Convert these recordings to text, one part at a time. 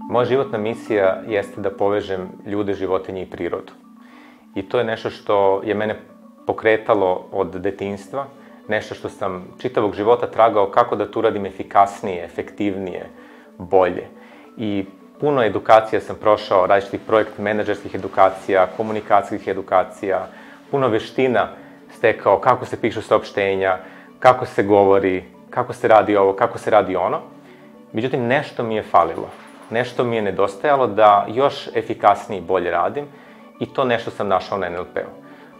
Moja životna misija jeste da povežem ljude, životinje i prirodu. I to je nešto što je mene pokretalo od detinjstva, nešto što sam čitavog života tragao kako da to uradim efikasnije, efektivnije, bolje. I puno edukacija sam prošao, različitih projekt menadžerskih edukacija, komunikacijskih edukacija, puno veština stekao kako se pišu saopštenja, kako se govori, kako se radi ovo, kako se radi ono. Međutim, nešto mi je falilo, nešto mi je nedostajalo da još efikasnije i bolje radim i to nešto sam našao na NLP-u.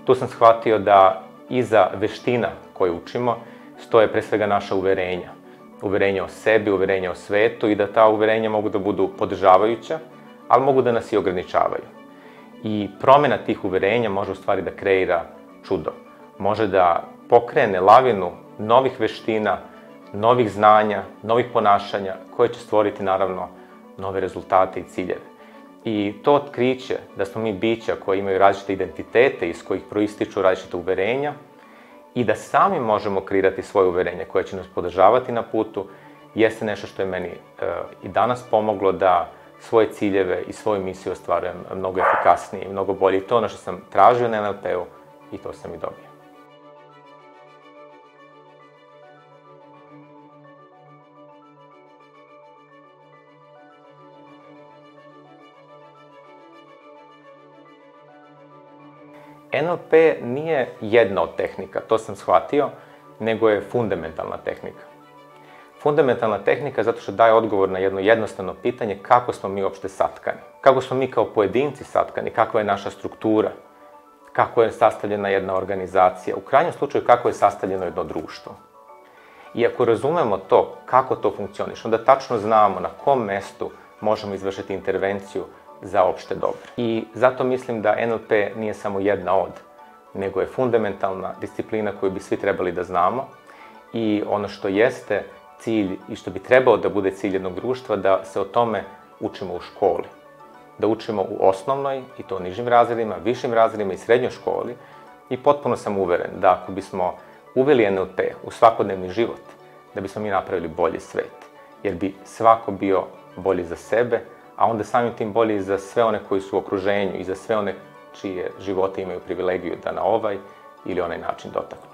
Tu sam shvatio da iza veština koje učimo stoje pre svega naša uverenja. Uverenja o sebi, uverenja o svetu i da ta uverenja mogu da budu podržavajuća, ali mogu da nas i ograničavaju. I promena tih uverenja može u stvari da kreira čudo. Može da pokrene lavinu novih veština, novih znanja, novih ponašanja koje će stvoriti naravno nove rezultate i ciljeve. I to otkriće da smo mi bića koji imaju različite identitete iz kojih proističu različite uverenja i da sami možemo kreirati svoje uverenje koje će nas podržavati na putu, jeste nešto što je meni i danas pomoglo da svoje ciljeve i svoju misiju ostvarujem mnogo efikasnije i mnogo bolje. I to je ono što sam tražio na NLP-u i to sam i dobio. NLP nije jedna od tehnika, to sam shvatio, nego je fundamentalna tehnika. Fundamentalna tehnika zato što daje odgovor na jedno jednostavno pitanje kako smo mi uopšte satkani. Kako smo mi kao pojedinci satkani, kakva je naša struktura, kako je sastavljena jedna organizacija, u krajnjem slučaju kako je sastavljeno jedno društvo. I ako razumemo to, kako to funkcioniše, onda tačno znamo na kom mestu možemo izvršiti intervenciju za opšte dobro. I zato mislim da NLP nije samo jedna od, nego je fundamentalna disciplina koju bi svi trebali da znamo i ono što jeste cilj i što bi trebao da bude cilj jednog društva, da se o tome učimo u školi. Da učimo u osnovnoj, i to nižim razredima, višim razredima i srednjoj školi i potpuno sam uveren da ako bismo uveli NLP u svakodnevni život, da bismo mi napravili bolji svet, jer bi svako bio bolji za sebe, a onda samim tim bolji za sve one koji su u okruženju i za sve one čije živote imaju privilegiju da na ovaj ili onaj način dotaknu.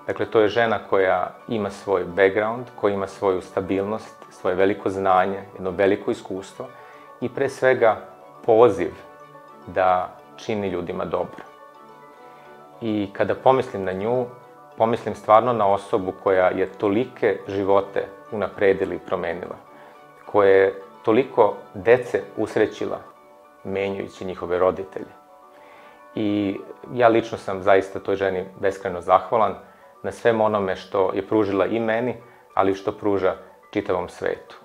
Dakle, to je žena koja ima svoj background, koja ima svoju stabilnost, svoje veliko znanje, jedno veliko iskustvo i pre svega poziv da čini ljudima dobro. I kada pomislim na nju, pomislim stvarno na osobu koja je tolike živote unapredila i promenila, koja je toliko dece usrećila menjajući njihove roditelje. I ja lično sam zaista toj ženi beskrajno zahvalan na svem onome što je pružila i meni, ali što pruža čitavom svetu.